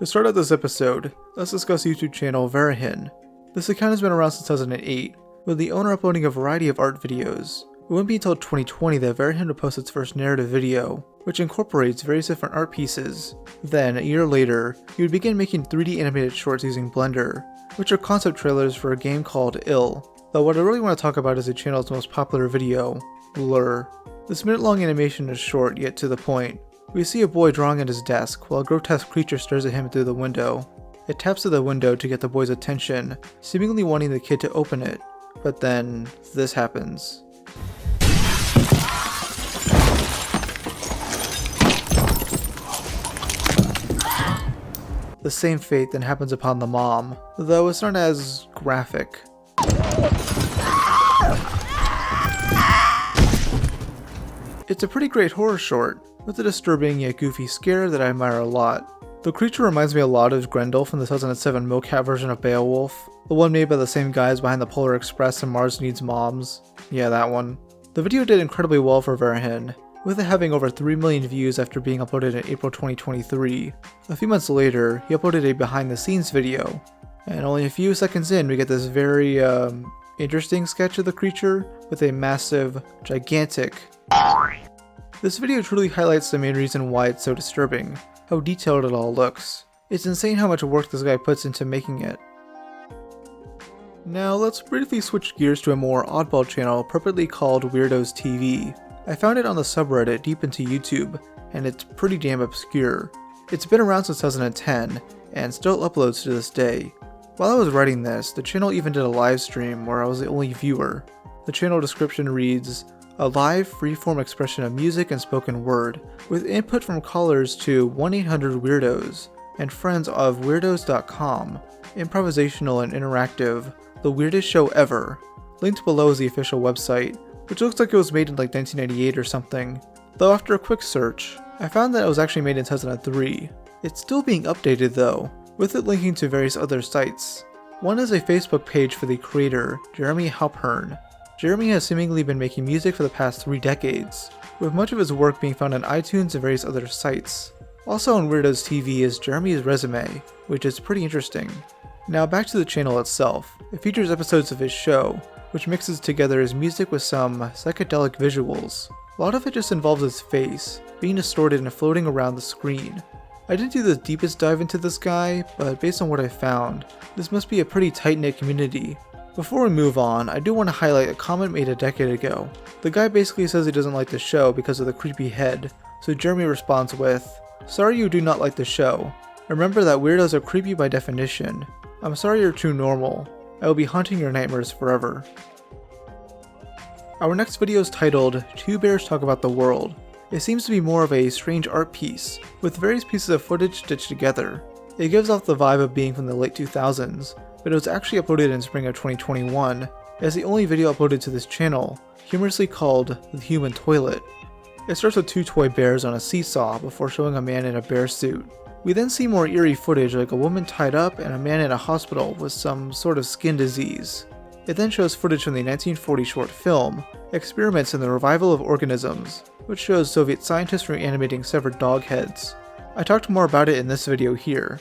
To start out this episode, let's discuss YouTube channel Verin. This account has been around since 2008, with the owner uploading a variety of art videos. It wouldn't be until 2020 that Verin would post its first narrative video, which incorporates various different art pieces. Then, a year later, he would begin making 3D animated shorts using Blender, which are concept trailers for a game called Ill. Though what I really want to talk about is the channel's most popular video, Blur. This minute-long animation is short yet to the point. We see a boy drawing at his desk while a grotesque creature stares at him through the window. It taps at the window to get the boy's attention, seemingly wanting the kid to open it. But then, this happens. The same fate then happens upon the mom, though it's not as graphic. It's a pretty great horror short, with a disturbing yet goofy scare that I admire a lot. The creature reminds me a lot of Grendel from the 2007 mocap version of Beowulf, the one made by the same guys behind the Polar Express and Mars Needs Moms. Yeah, that one. The video did incredibly well for Verin, with it having over 3 million views after being uploaded in April 2023. A few months later, he uploaded a behind the scenes video, and only a few seconds in we get this very interesting sketch of the creature with a massive, gigantic. This video truly highlights the main reason why it's so disturbing, how detailed it all looks. It's insane how much work this guy puts into making it. Now let's briefly switch gears to a more oddball channel appropriately called Weirdos TV. I found it on the subreddit deep into YouTube, and it's pretty damn obscure. It's been around since 2010, and still uploads to this day. While I was writing this, the channel even did a live stream where I was the only viewer. The channel description reads, "A live, free-form expression of music and spoken word, with input from callers to 1-800-WEIRDOS, and friends of Weirdos.com, improvisational and interactive, the weirdest show ever." Linked below is the official website, which looks like it was made in like 1998 or something, though after a quick search, I found that it was actually made in 2003. It's still being updated though, with it linking to various other sites. One is a Facebook page for the creator, Jeremy Halpern. Jeremy has seemingly been making music for the past 3 decades, with much of his work being found on iTunes and various other sites. Also on Weirdos TV is Jeremy's resume, which is pretty interesting. Now back to the channel itself. It features episodes of his show, which mixes together his music with some psychedelic visuals. A lot of it just involves his face, being distorted and floating around the screen. I didn't do the deepest dive into this guy, but based on what I found, this must be a pretty tight-knit community. Before we move on, I do want to highlight a comment made a decade ago. The guy basically says he doesn't like the show because of the creepy head, so Jeremy responds with, "Sorry you do not like the show. Remember that weirdos are creepy by definition. I'm sorry you're too normal. I will be haunting your nightmares forever." Our next video is titled, "Two Bears Talk About the World." It seems to be more of a strange art piece, with various pieces of footage stitched together. It gives off the vibe of being from the late 2000s, but it was actually uploaded in spring of 2021, as the only video uploaded to this channel, humorously called The Human Toilet. It starts with 2 toy bears on a seesaw before showing a man in a bear suit. We then see more eerie footage like a woman tied up and a man in a hospital with some sort of skin disease. It then shows footage from the 1940 short film, Experiments in the Revival of Organisms, which shows Soviet scientists reanimating severed dog heads. I talked more about it in this video here.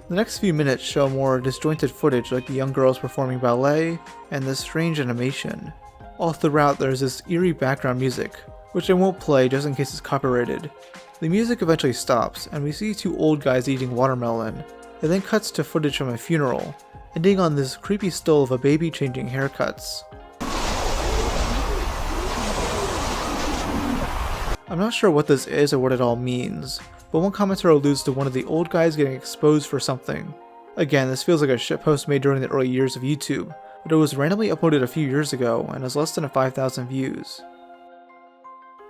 The next few minutes show more disjointed footage like the young girls performing ballet and this strange animation. All throughout there's this eerie background music, which I won't play just in case it's copyrighted. The music eventually stops and we see 2 old guys eating watermelon. It then cuts to footage from a funeral, ending on this creepy still of a baby changing haircuts. I'm not sure what this is or what it all means, but one commenter alludes to one of the old guys getting exposed for something. Again, this feels like a shitpost made during the early years of YouTube, but it was randomly uploaded a few years ago and has less than 5,000 views.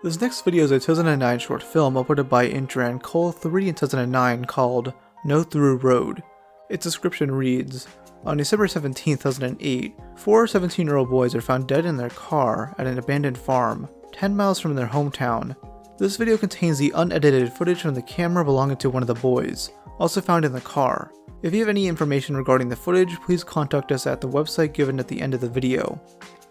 This next video is a 2009 short film uploaded by Intran Cole 3 in 2009 called No Through Road. Its description reads, "On December 17, 2008, 4 17-year-old boys are found dead in their car at an abandoned farm, 10 miles from their hometown. This video contains the unedited footage from the camera belonging to one of the boys, also found in the car. If you have any information regarding the footage, please contact us at the website given at the end of the video."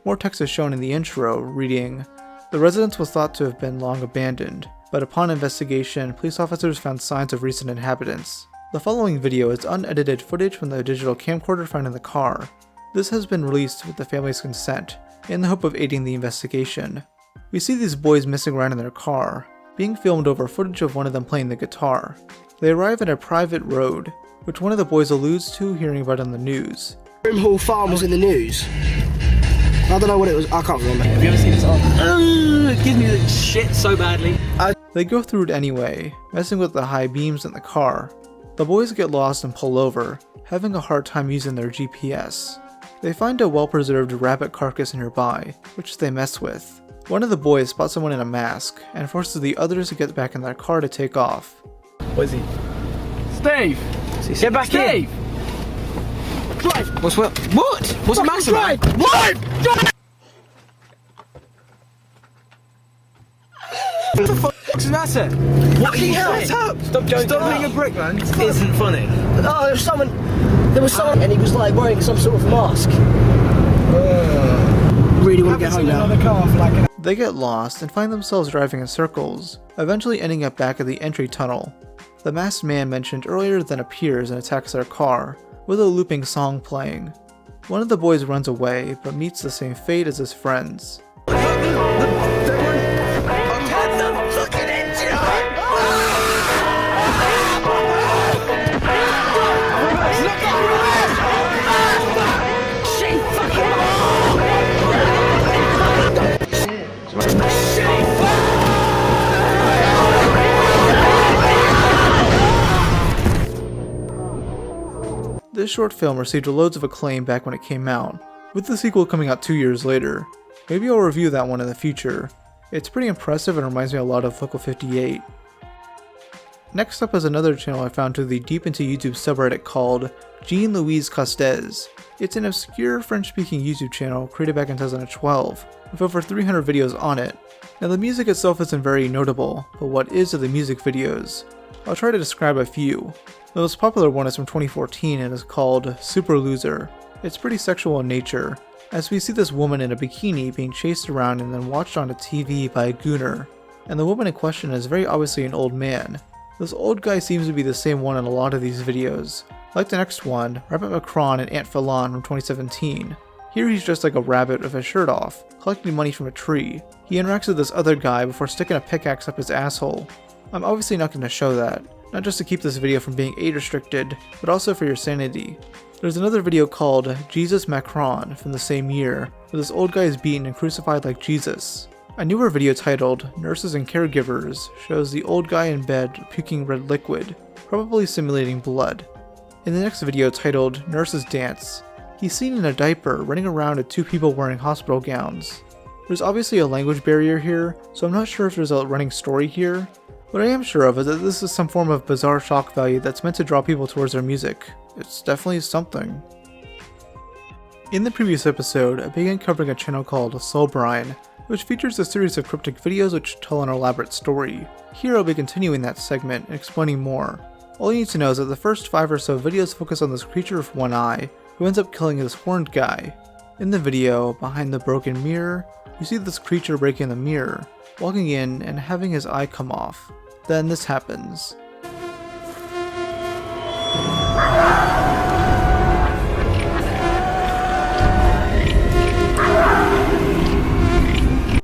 More text is shown in the intro, reading, "The residence was thought to have been long abandoned, but upon investigation, police officers found signs of recent inhabitants. The following video is unedited footage from the digital camcorder found in the car. This has been released with the family's consent, in the hope of aiding the investigation. We see these boys messing around in their car, being filmed over footage of one of them playing the guitar. They arrive at a private road, which one of the boys alludes to hearing about on the news. Hall Farm was in the news. I don't know what it was, I can't remember. Have you ever seen this on? It gives me the shit so badly. They go through it anyway, messing with the high beams in the car. The boys get lost and pull over, having a hard time using their GPS. They find a well-preserved rabbit carcass nearby, which they mess with. One of the boys spots someone in a mask, and forces the others to get back in their car to take off. What is he? Steve! Get back in! Drive! What's the matter, man? Drive! What the fuck's the matter? What are you saying? Stop joking. Stop being a brick, man. This isn't funny. Oh, there was someone, and he was like wearing some sort of mask. Really want to get home now. They get lost and find themselves driving in circles, eventually ending up back at the entry tunnel. The masked man mentioned earlier then appears and attacks their car, with a looping song playing. One of the boys runs away, but meets the same fate as his friends. This short film received loads of acclaim back when it came out, with the sequel coming out 2 years later. Maybe I'll review that one in the future. It's pretty impressive and reminds me a lot of Local 58. Next up is another channel I found through the deep into YouTube subreddit called Louise Castz. It's an obscure French-speaking YouTube channel created back in 2012, with over 300 videos on it. Now the music itself isn't very notable, but what is of the music videos? I'll try to describe a few. The most popular one is from 2014 and is called Super Loser. It's pretty sexual in nature, as we see this woman in a bikini being chased around and then watched on a TV by a gooner. And the woman in question is very obviously an old man. This old guy seems to be the same one in a lot of these videos. Like the next one, Rabbit Macron and Aunt Fallon from 2017. Here he's just like a rabbit with his shirt off, collecting money from a tree. He interacts with this other guy before sticking a pickaxe up his asshole. I'm obviously not going to show that, not just to keep this video from being age restricted, but also for your sanity. There's another video called Jesus Macron from the same year, where this old guy is beaten and crucified like Jesus. A newer video titled Nurses and Caregivers shows the old guy in bed puking red liquid, probably simulating blood. In the next video titled Nurses Dance, he's seen in a diaper running around with two people wearing hospital gowns. There's obviously a language barrier here, so I'm not sure if there's a running story here. What I am sure of is that this is some form of bizarre shock value that's meant to draw people towards their music. It's definitely something. In the previous episode, I began covering a channel called Soulbrine, which features a series of cryptic videos which tell an elaborate story. Here I'll be continuing that segment and explaining more. All you need to know is that the first 5 or so videos focus on this creature with one eye, who ends up killing this horned guy. In the video, behind the broken mirror, you see this creature breaking the mirror, walking in and having his eye come off. Then this happens.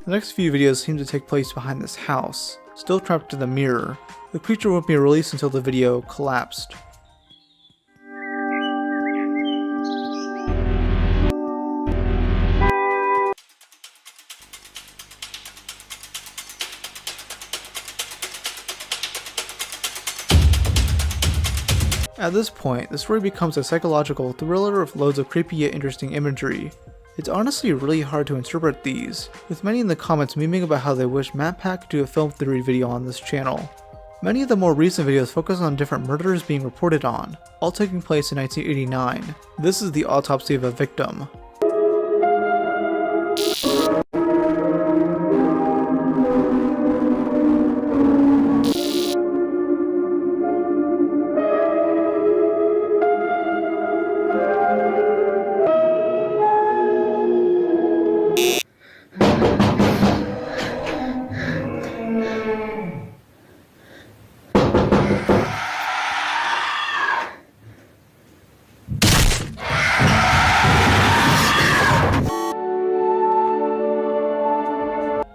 The next few videos seem to take place behind this house, still trapped in the mirror. The creature won't be released until the video collapsed. At this point, the story becomes a psychological thriller with loads of creepy yet interesting imagery. It's honestly really hard to interpret these, with many in the comments memeing about how they wish MatPat could do a film theory video on this channel. Many of the more recent videos focus on different murders being reported on, all taking place in 1989. This is the autopsy of a victim.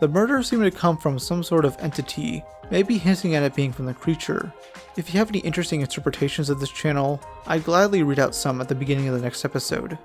The murder seemed to come from some sort of entity, maybe hinting at it being from the creature. If you have any interesting interpretations of this channel, I'd gladly read out some at the beginning of the next episode.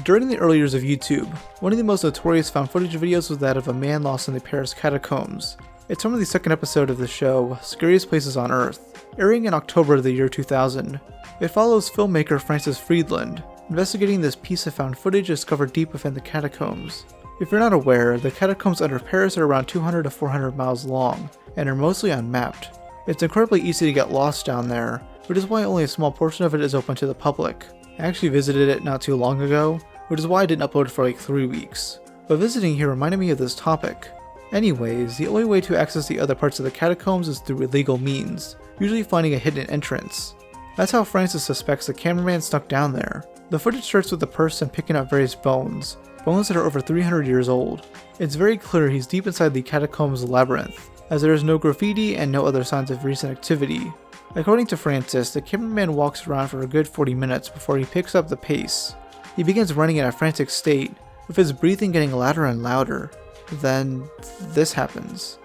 During the early years of YouTube, one of the most notorious found footage videos was that of a man lost in the Paris Catacombs. It's from the second episode of the show, Scariest Places on Earth, airing in October of the year 2000. It follows filmmaker Francis Friedland, investigating this piece of found footage discovered deep within the catacombs. If you're not aware, the catacombs under Paris are around 200 to 400 miles long, and are mostly unmapped. It's incredibly easy to get lost down there, which is why only a small portion of it is open to the public. I actually visited it not too long ago, which is why I didn't upload for like 3 weeks. But visiting here reminded me of this topic. Anyways, the only way to access the other parts of the catacombs is through illegal means, usually finding a hidden entrance. That's how Francis suspects the cameraman snuck down there. The footage starts with the person picking up various bones that are over 300 years old. It's very clear he's deep inside the catacombs labyrinth, as there is no graffiti and no other signs of recent activity. According to Francis, the cameraman walks around for a good 40 minutes before he picks up the pace. He begins running in a frantic state, with his breathing getting louder and louder. Then, this happens.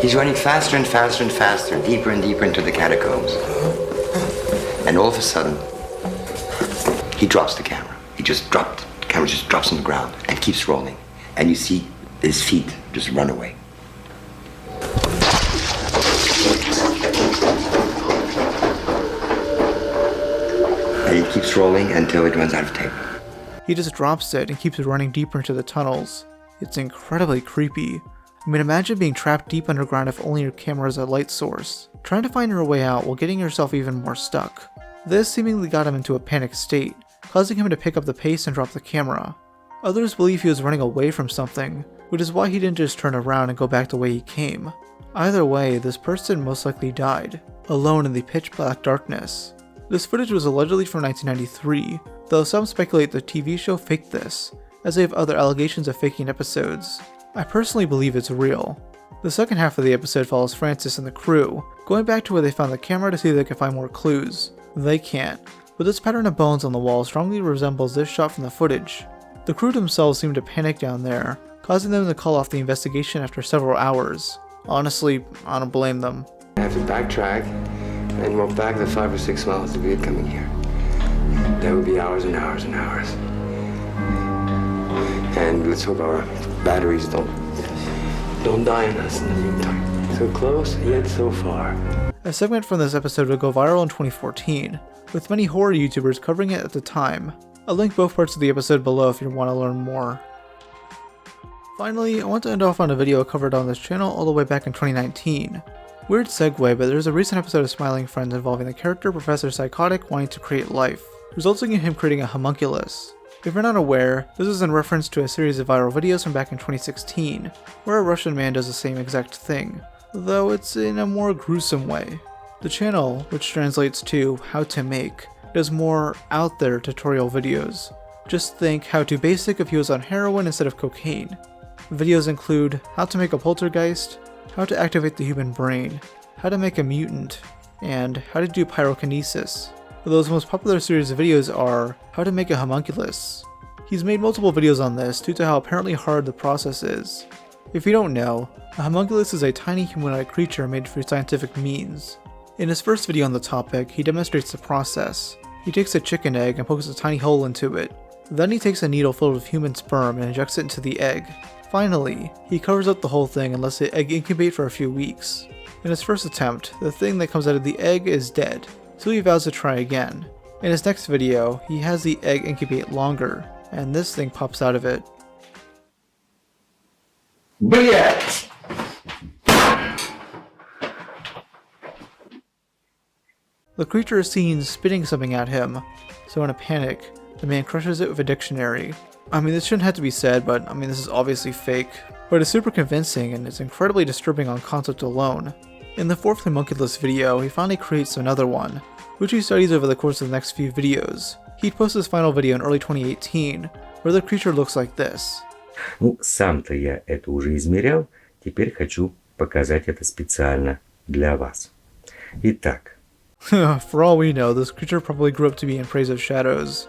He's running faster and faster and faster, deeper and deeper into the catacombs. And all of a sudden, he drops the camera. The camera just drops on the ground and keeps rolling. And you see his feet just run away. And it keeps rolling until it runs out of tape. He just drops it and keeps running deeper into the tunnels. It's incredibly creepy. I mean, imagine being trapped deep underground if only your camera is a light source, trying to find your way out while getting yourself even more stuck. This seemingly got him into a panicked state, causing him to pick up the pace and drop the camera. Others believe he was running away from something, which is why he didn't just turn around and go back the way he came. Either way, this person most likely died, alone in the pitch black darkness. This footage was allegedly from 1993, though some speculate the TV show faked this, as they have other allegations of faking episodes. I personally believe it's real. The second half of the episode follows Francis and the crew, going back to where they found the camera to see if they can find more clues. They can't, but this pattern of bones on the wall strongly resembles this shot from the footage. The crew themselves seem to panic down there, causing them to call off the investigation after several hours. Honestly, I don't blame them. I have to backtrack and walk back the 5 or 6 miles to be coming here. That would be hours and hours and hours. And let's hope our batteries don't die on us in the meantime. So close, yet so far. A segment from this episode would go viral in 2014, with many horror YouTubers covering it at the time. I'll link both parts of the episode below if you want to learn more. Finally, I want to end off on a video covered on this channel all the way back in 2019. Weird segue, but there's a recent episode of Smiling Friends involving the character Professor Psychotic wanting to create life, resulting in him creating a homunculus. If you're not aware, this is in reference to a series of viral videos from back in 2016, where a Russian man does the same exact thing, though it's in a more gruesome way. The channel, which translates to How to Make, does more out there tutorial videos. Just think how to basic if he was on heroin instead of cocaine. Videos include how to make a poltergeist, how to activate the human brain, how to make a mutant, and how to do pyrokinesis. Those most popular series of videos are how to make a homunculus. He's made multiple videos on this due to how apparently hard the process is. If you don't know, a homunculus is a tiny humanoid creature made for scientific means. In his first video on the topic, he demonstrates the process. He takes a chicken egg and pokes a tiny hole into it. Then he takes a needle filled with human sperm and injects it into the egg. Finally, he covers up the whole thing and lets the egg incubate for a few weeks. In his first attempt, the thing that comes out of the egg is dead, so he vows to try again. In his next video, he has the egg incubate longer, and this thing pops out of it. Блять! The creature is seen spitting something at him, so in a panic, the man crushes it with a dictionary. I mean, this shouldn't have to be said, but I mean, this is obviously fake, but it's super convincing and it's incredibly disturbing on concept alone. In the fourth homunculus video, he finally creates another one, which he studies over the course of the next few videos. He'd post his final video in early 2018, where the creature looks like this. Ну, сам-то я это уже измерял, теперь хочу показать это специально для вас. Итак. For all we know, this creature probably grew up to be in Praise of Shadows.